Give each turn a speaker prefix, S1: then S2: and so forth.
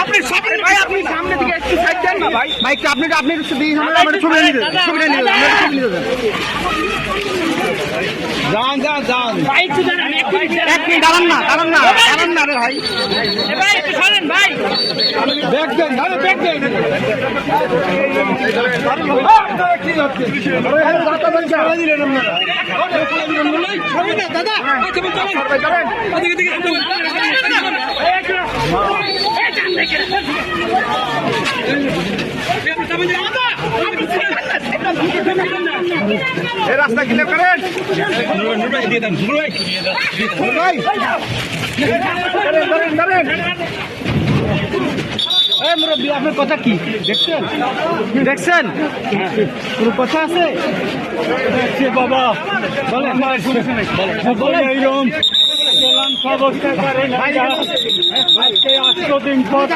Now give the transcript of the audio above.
S1: আপনি সামনে থেকে একটু সাইড দেন না ভাই। ভাই আপনি ছবিটা নিয়ে যান যান যান দাঁড়ান না রে ভাই। ব্যাগ দেন ব্যাগ দেন। দাদা রাস্তা ক্লিয়ার করেন। মুরব্বী আপনার কথা কি দেখছেন কোনো কথা আছে বাবা? বলেন এইরকম অবস্থা করেন আজকে 8 দিন পর